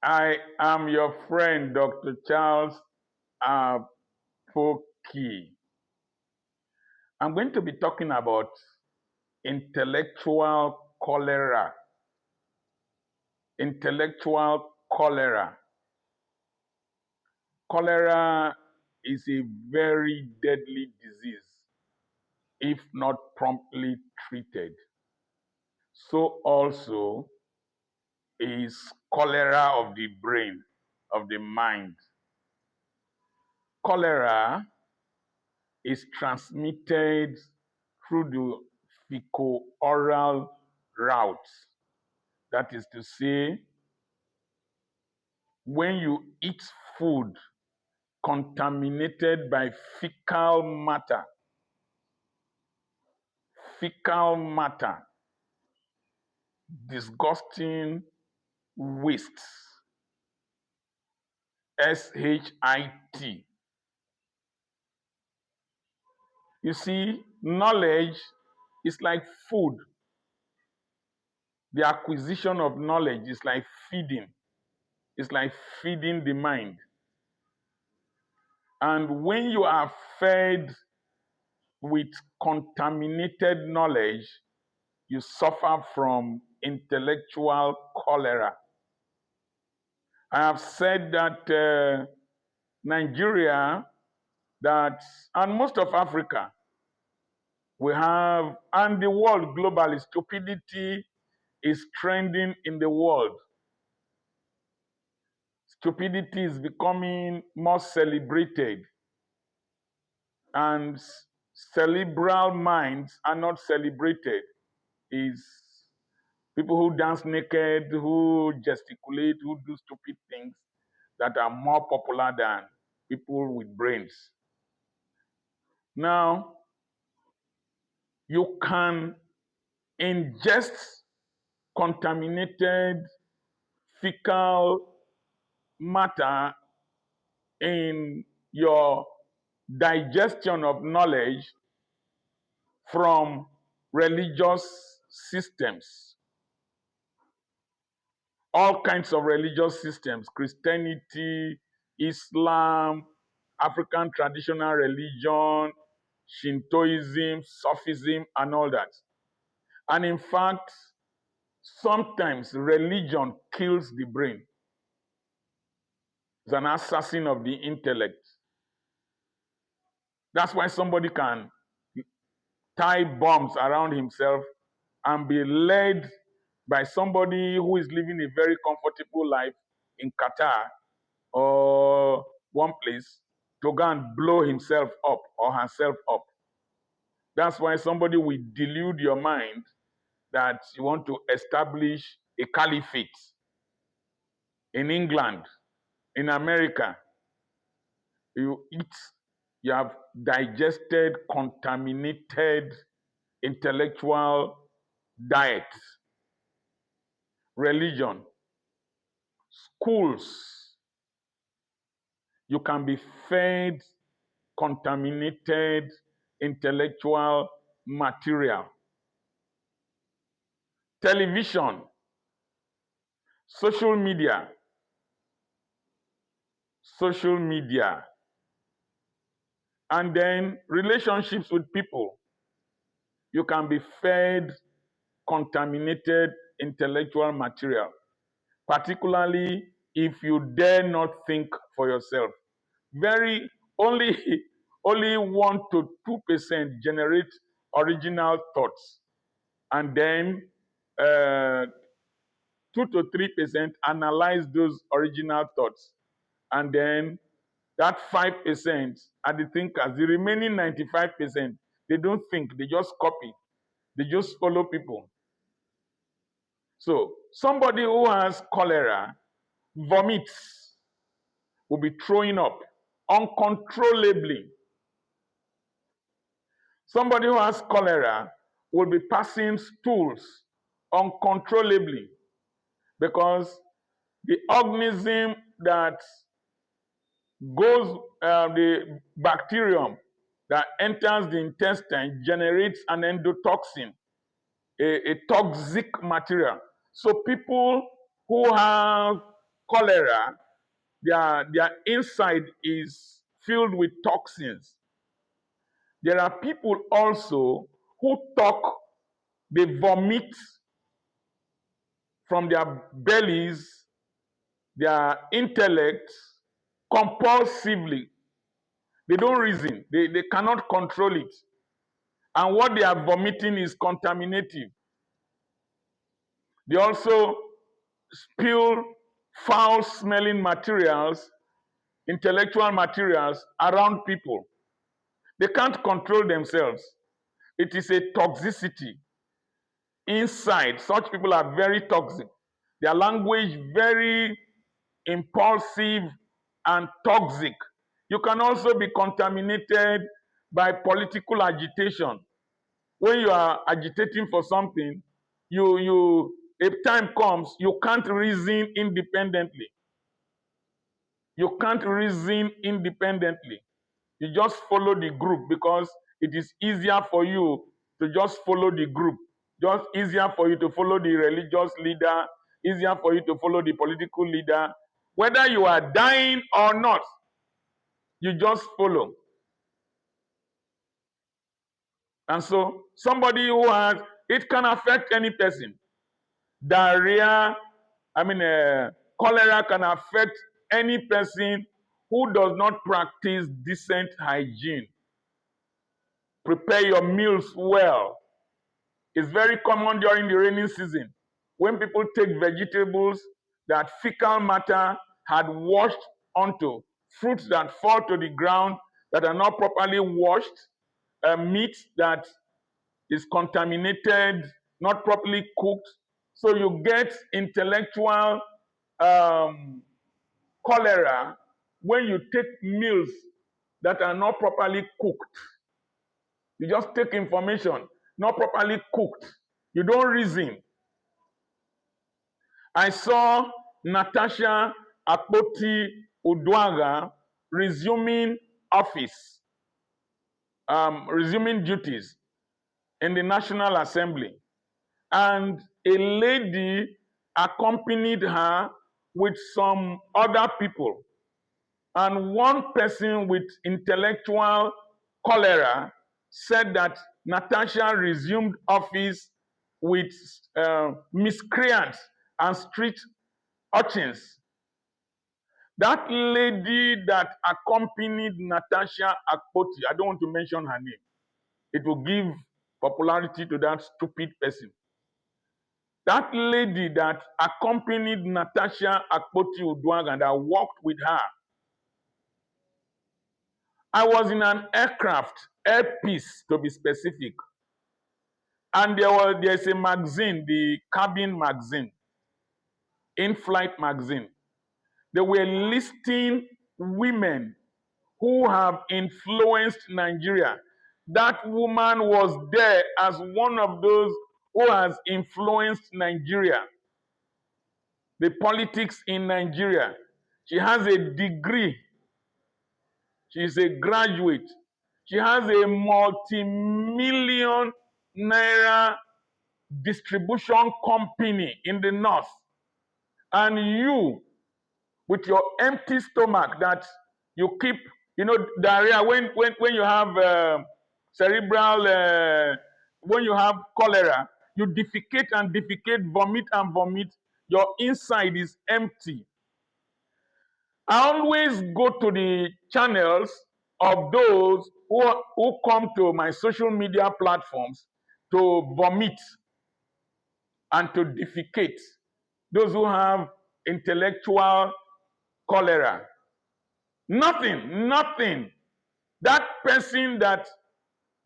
I am your friend, Dr. Charles Apoki. I'm going to be talking about intellectual cholera. Intellectual cholera. Cholera is a very deadly disease if not promptly treated. So also is cholera of the brain, of the mind. Cholera is transmitted through the fecal-oral route. That is to say, when you eat food contaminated by fecal matter, disgusting waste, SHIT. You see, knowledge is like food. The acquisition of knowledge is like feeding. It's like feeding the mind. And when you are fed with contaminated knowledge, you suffer from intellectual cholera. I have said that Nigeria, and most of Africa, we have, and the world globally, stupidity is trending in the world. Stupidity is becoming more celebrated, and cerebral minds are not celebrated. Is people who dance naked, who gesticulate, who do stupid things that are more popular than people with brains. Now, you can ingest contaminated fecal matter in your digestion of knowledge from religious systems, all kinds of religious systems, Christianity, Islam, African traditional religion, Shintoism, Sufism, and all that. And in fact, sometimes religion kills the brain. It's an assassin of the intellect. That's why somebody can tie bombs around himself and be led by somebody who is living a very comfortable life in Qatar or one place to go and blow himself up or herself up. That's why somebody will delude your mind that you want to establish a caliphate in England, in America. You eat, you have digested contaminated intellectual diet, religion, schools. You can be fed contaminated intellectual material. Television, social media, and then relationships with people. You can be fed contaminated intellectual material, particularly if you dare not think for yourself. Very only only 1 to 2% generate original thoughts, and then 2 to 3% analyze those original thoughts, and then that 5% are the thinkers. The remaining 95%, they don't think, they just copy, they just follow people. So somebody who has cholera vomits, will be throwing up uncontrollably. Somebody who has cholera will be passing stools uncontrollably because the organism that the bacterium that enters the intestine generates an endotoxin, a toxic material. So people who have cholera, their inside is filled with toxins. There are people also who talk, they vomit from their bellies, their intellect, compulsively. They don't reason, they cannot control it. And what they are vomiting is contaminated. They also spill foul smelling materials, intellectual materials around people. They can't control themselves. It is a toxicity inside. Such people are very toxic. Their language very impulsive and toxic. You can also be contaminated by political agitation. When you are agitating for something, if time comes, you can't reason independently. You can't reason independently. You just follow the group because it is easier for you to just follow the group. Just easier for you to follow the religious leader, easier for you to follow the political leader. Whether you are dying or not, you just follow. And so somebody who has, it can affect any person. Diarrhea, cholera can affect any person who does not practice decent hygiene. Prepare your meals well. It's very common during the rainy season when people take vegetables that fecal matter had washed onto, fruits that fall to the ground that are not properly washed, meat that is contaminated, not properly cooked. So you get intellectual cholera when you take meals that are not properly cooked. You just take information not properly cooked. You don't reason. I saw Natasha Apoki Udwaga resuming office, resuming duties in the National Assembly. And a lady accompanied her with some other people. And one person with intellectual cholera said that Natasha resumed office with miscreants and street urchins. That lady that accompanied Natasha Akpoti, I don't want to mention her name. It will give popularity to that stupid person. That lady that accompanied Natasha Akpoti Udwaga and that walked with her, I was in an aircraft, Air Peace to be specific, and there's a magazine, the cabin magazine, in-flight magazine. They were listing women who have influenced Nigeria. That woman was there as one of those who has influenced Nigeria, the politics in Nigeria. She has a degree. She's a graduate. She has a multi-million naira distribution company in the north. And you, with your empty stomach that you keep, diarrhea, when you have cerebral, when you have cholera, you defecate and defecate, vomit and vomit, your inside is empty. I always go to the channels of those who come to my social media platforms to vomit and to defecate. Those who have intellectual cholera. Nothing. That person that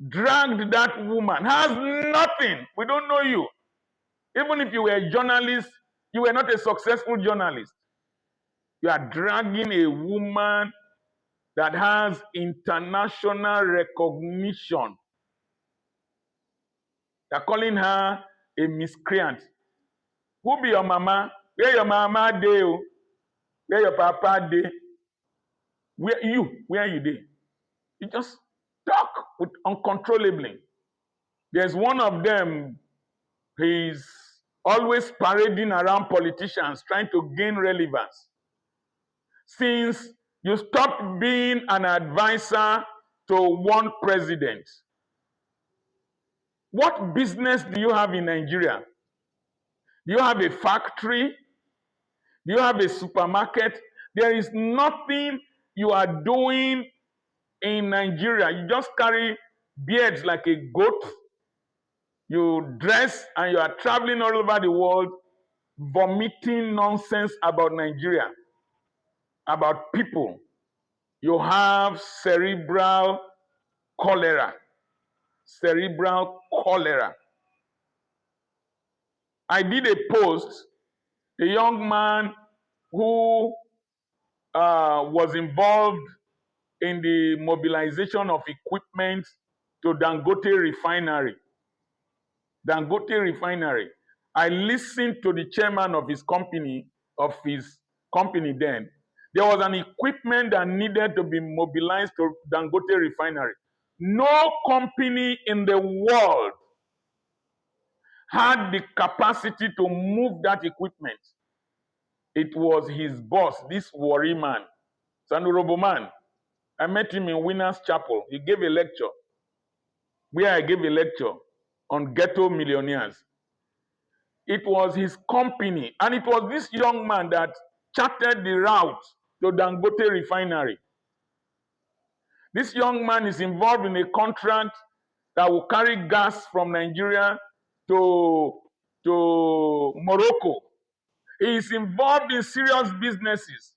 dragged that woman has nothing. We don't know you. Even if you were a journalist, you were not a successful journalist. You are dragging a woman that has international recognition. They're calling her a miscreant. Who be your mama? Where your mama dey? Where your papa dey? Where you dey? You just talk with uncontrollably. There's one of them, he's always parading around politicians, trying to gain relevance. since you stopped being an advisor to one president? What business do you have in Nigeria? Do you have a factory? Do you have a supermarket? There is nothing you are doing in Nigeria. You just carry beards like a goat. You dress and you are traveling all over the world, vomiting nonsense about Nigeria, about people. You have cerebral cholera. Cerebral cholera. I did a post, a young man who was involved in the mobilization of equipment to Dangote refinery. Dangote refinery. I listened to the chairman of his company then. There was an equipment that needed to be mobilized to Dangote refinery. No company in the world had the capacity to move that equipment. It was his boss, this worry man, Sanurobo man. I met him in Winners Chapel. He gave a lecture where I gave a lecture on ghetto millionaires. It was his company, and it was this young man that charted the route to Dangote refinery. This young man is involved in a contract that will carry gas from Nigeria to Morocco. He is involved in serious businesses.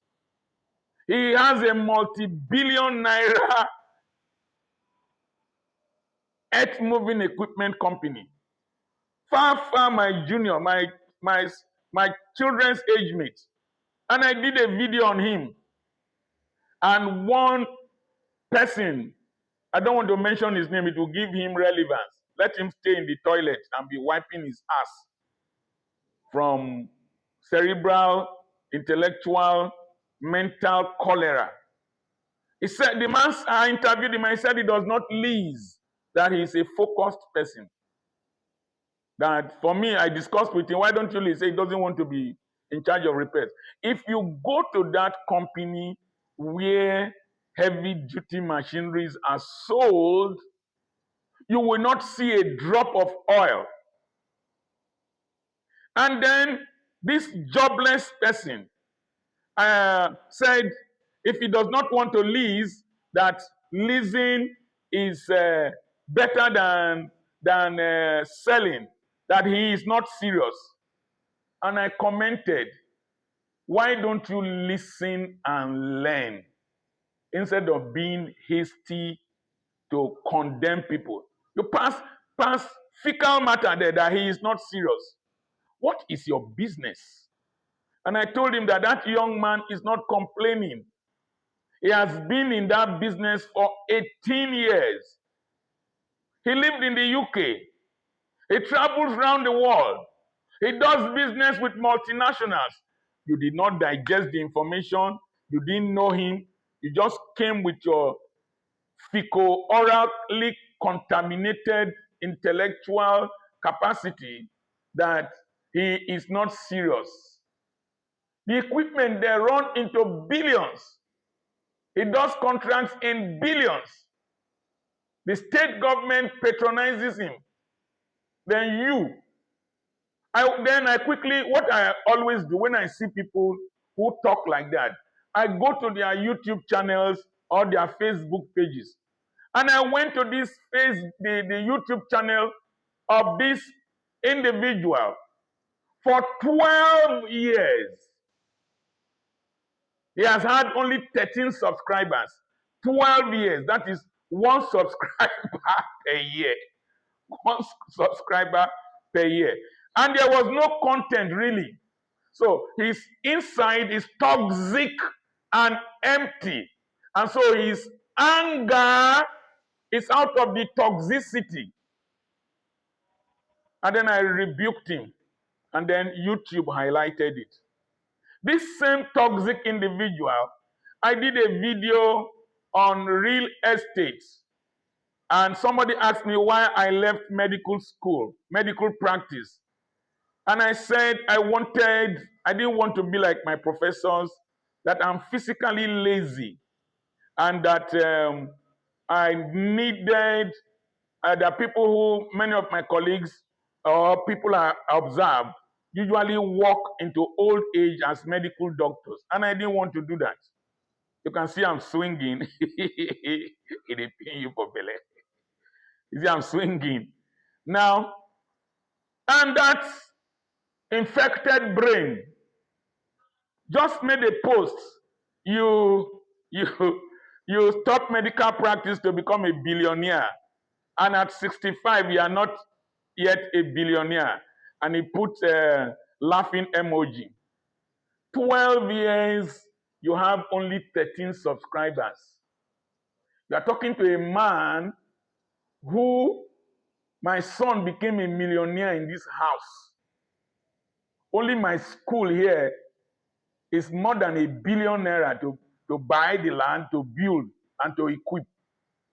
He has a multi-billion naira earth-moving equipment company. Far my junior, my children's age mate. And I did a video on him. And one person, I don't want to mention his name, it will give him relevance. Let him stay in the toilet and be wiping his ass from cerebral, intellectual, mental cholera. He said, I interviewed him, I said he does not lease, that he is a focused person. That for me, I discussed with him, why don't you leave? He said he doesn't want to be in charge of repairs. If you go to that company where heavy duty machineries are sold, you will not see a drop of oil. And then this jobless person said if he does not want to lease, that leasing is better than selling, that he is not serious. And I commented, why don't you listen and learn instead of being hasty to condemn people? You pass fecal matter there that he is not serious. What is your business? And I told him that that young man is not complaining. He has been in that business for 18 years. He lived in the UK. He travels around the world. He does business with multinationals. You did not digest the information. You didn't know him. You just came with your fecal-orally contaminated intellectual capacity that he is not serious. The equipment, they run into billions. He does contracts in billions. The state government patronizes him. Then I quickly, what I always do when I see people who talk like that, I go to their YouTube channels or their Facebook pages. And I went to the YouTube channel of this individual for 12 years. He has had only 13 subscribers. 12 years, that is one subscriber per year. One subscriber per year. And there was no content really. So his inside is toxic and empty. And so his anger is out of the toxicity. And then I rebuked him. And then YouTube highlighted it. This same toxic individual, I did a video on real estate. And somebody asked me why I left medical school, medical practice. And I said I didn't want to be like my professors. that I'm physically lazy, and that I needed the people who many of my colleagues or people I observed usually walk into old age as medical doctors, and I didn't want to do that. You can see I'm swinging. It dey pain you for belle. You see I'm swinging now, and that infected brain just made a post. You you stop medical practice to become a billionaire, and at 65 you are not yet a billionaire. And he put a laughing emoji. 12 years, you have only 13 subscribers. You are talking to a man who, my son became a millionaire in this house. Only my school here is more than $1 billion to buy the land, to build, and to equip.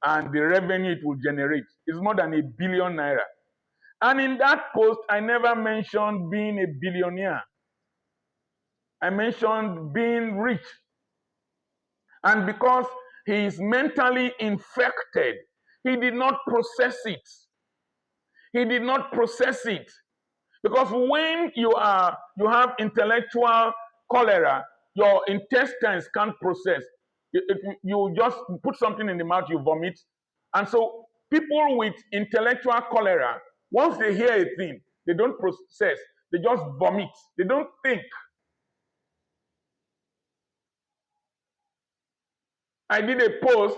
And the revenue it will generate is more than $1 billion. And in that post, I never mentioned being a billionaire. I mentioned being rich. And because he is mentally infected, he did not process it. He did not process it. Because when you have intellectual cholera, your intestines can't process. You just put something in the mouth, you vomit. And so people with intellectual cholera, once they hear a thing, they don't process. They just vomit. They don't think. I did a post,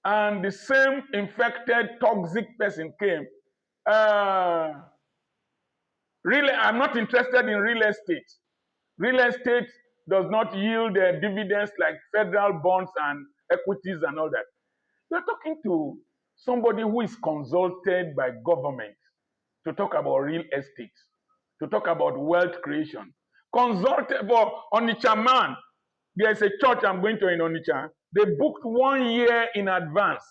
and the same infected, toxic person came. I'm not interested in real estate. Real estate does not yield dividends like federal bonds and equities and all that. You're talking to somebody who is consulted by government to talk about real estate, to talk about wealth creation. Consulted for Onitsha man. There's a church I'm going to in Onitsha. They booked 1 year in advance.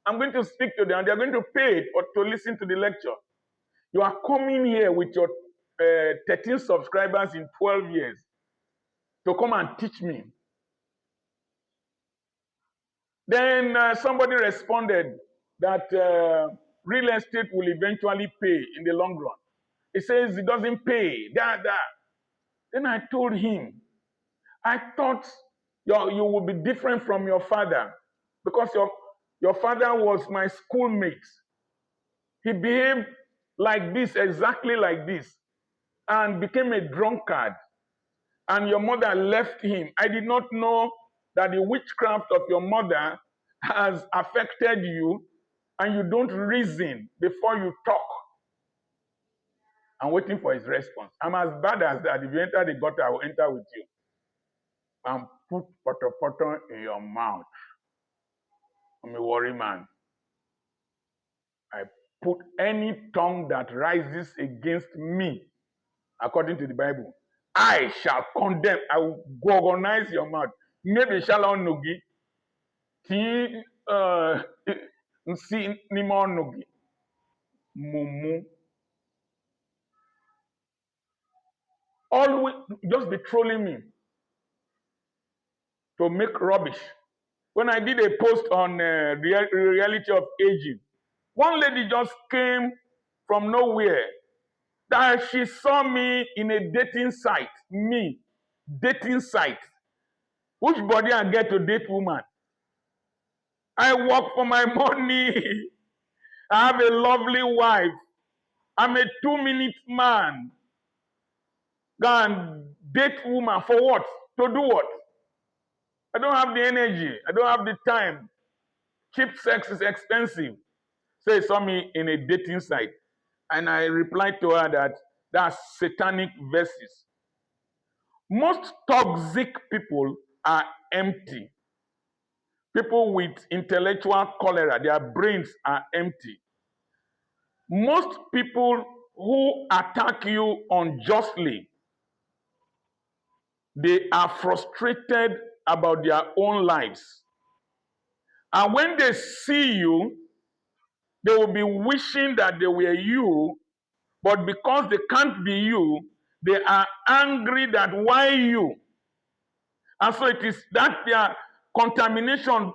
I'm going to speak to them. They're going to pay or to listen to the lecture. You are coming here with your 13 subscribers in 12 years to come and teach me. Then somebody responded that real estate will eventually pay in the long run. He says it doesn't pay. Then I told him, I thought you would be different from your father, because your father was my schoolmate. He behaved like this, exactly like this, and became a drunkard. And your mother left him. I did not know that the witchcraft of your mother has affected you, and you don't reason before you talk. I'm waiting for his response. I'm as bad as that. If you enter the gutter, I will enter with you and put poto in your mouth. I'm a worry man. I put any tongue that rises against me, according to the Bible, I shall condemn. I will organize your mouth. Maybe shalom nogi. Ti nsi nimo nogi. Mumu. Always just be trolling me to make rubbish. When I did a post on reality of aging, one lady just came from nowhere that she saw me in a dating site. Dating site. Which body I get to date woman? I work for my money. I have a lovely wife. I'm a 2-minute man. Go and date woman for what? To do what? I don't have the energy. I don't have the time. Cheap sex is expensive. So he saw me in a dating site. And I replied to her that that's satanic verses. Most toxic people are empty. People with intellectual cholera, their brains are empty. Most people who attack you unjustly, they are frustrated about their own lives. And when they see you, they will be wishing that they were you, but because they can't be you, they are angry that why you? And so it is that their contamination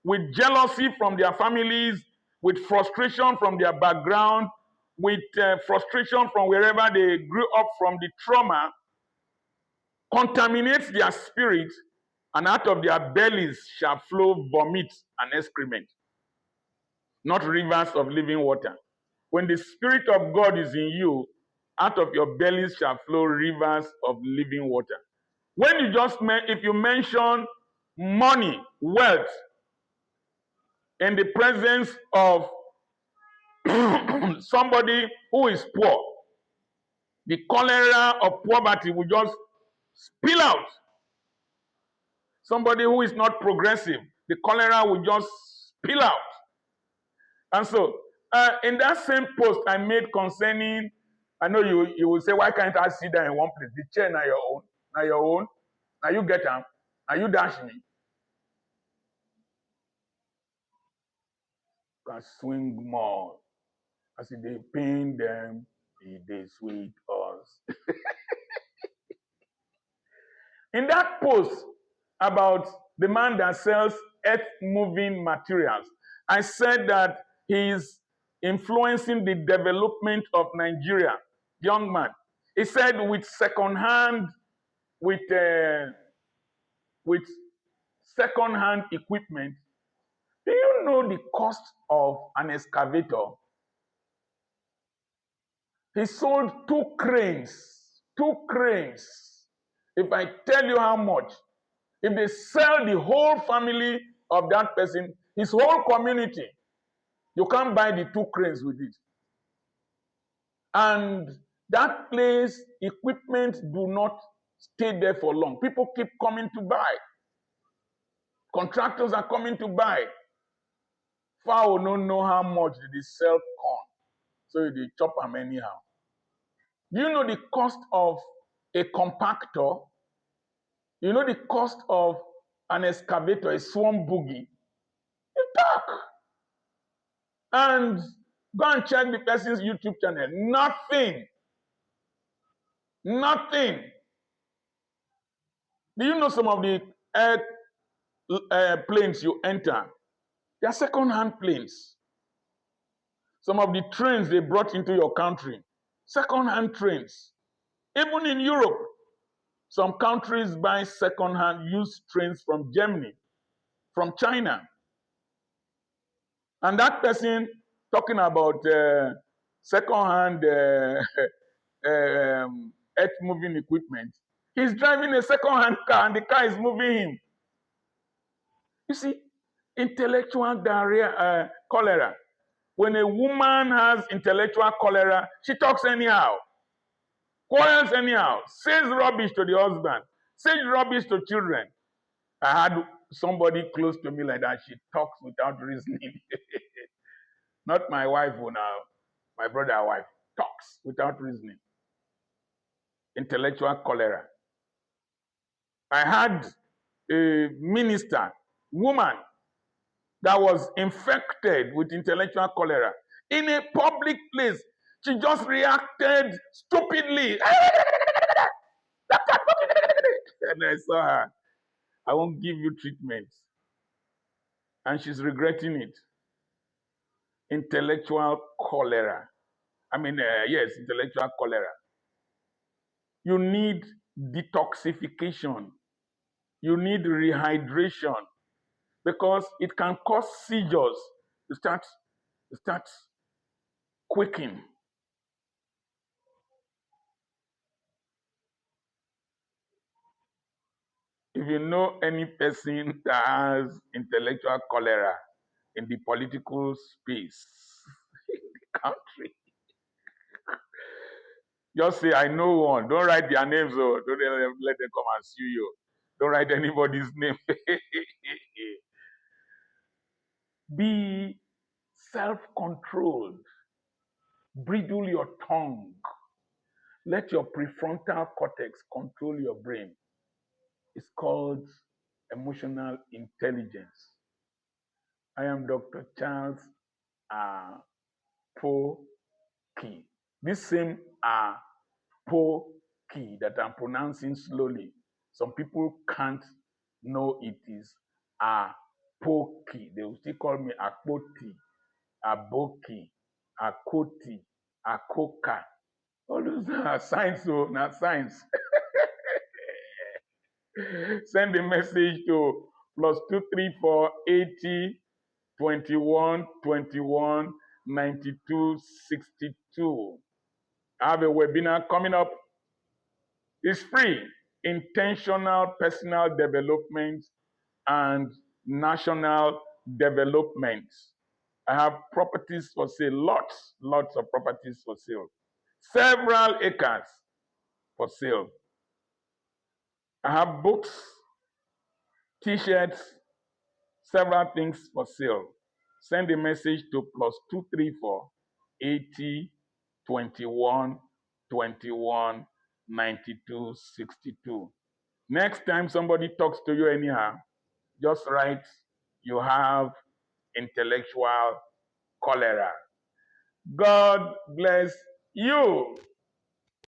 with jealousy from their families, with frustration from their background, with frustration from wherever they grew up from the trauma, contaminates their spirit, and out of their bellies shall flow vomit and excrement, not rivers of living water. When the Spirit of God is in you, out of your bellies shall flow rivers of living water. When you if you mention money, wealth, in the presence of somebody who is poor, the cholera of poverty will just spill out. Somebody who is not progressive, the cholera will just spill out. And so, in that same post I made concerning, I know you will say, why can't I sit down in one place? The chair now your own, now your own, now you get them, now you dash me. Can swing more. As if they pain them, they sweet us. In that post about the man that sells earth-moving materials, I said that he is influencing the development of Nigeria. Young man. He said with second-hand, with second-hand equipment. Do you know the cost of an excavator? He sold 2 cranes. 2 cranes. If I tell you how much, if they sell the whole family of that person, his whole community, you can't buy the 2 cranes with it. And that place, equipment do not stay there for long. People keep coming to buy. Contractors are coming to buy. Fowl don't know how much they sell corn, so they chop them anyhow. Do you know the cost of a compactor? You know the cost of an excavator, a swarm boogie? You talk. And go and check the person's YouTube channel. Nothing. Nothing. Do you know some of the planes you enter? They are second-hand planes. Some of the trains they brought into your country, second-hand trains. Even in Europe, some countries buy second-hand used trains from Germany, from China. And that person talking about second-hand earth-moving equipment, he's driving a second-hand car and the car is moving him. You see, intellectual diarrhea, cholera. When a woman has intellectual cholera, she talks anyhow, quarrels anyhow, says rubbish to the husband, says rubbish to children. I had somebody close to me like that. She talks without reasoning. Not my wife who now, my brother's wife, talks without reasoning. Intellectual cholera. I had a minister, woman, that was infected with intellectual cholera. In a public place, she just reacted stupidly. And I saw her. I won't give you treatment. And she's regretting it. Intellectual cholera. Yes, intellectual cholera. You need detoxification. You need rehydration because it can cause seizures. You start quaking. If you know any person that has intellectual cholera in the political space in the country, just say, I know one. Don't write their names, or don't let them come and sue you. Don't write anybody's name. Be self-controlled. Bridle your tongue. Let your prefrontal cortex control your brain. It's called emotional intelligence. I am Dr. Charles Apoki. This same Apoki that I'm pronouncing slowly, some people can't No, it is Apoki. They will still call me Apoti, Aboki, Akoti, Akoka. All those are signs, so not signs. Send a message to +234 80 21 21 92 62. I have a webinar coming up. It's free. Intentional personal development and national development. I have properties for sale, lots of properties for sale. Several acres for sale. I have books, t-shirts, several things for sale. Send a message to +234 80 21 21 92 62. Next time somebody talks to you anyhow, just write, you have intellectual cholera. God bless you.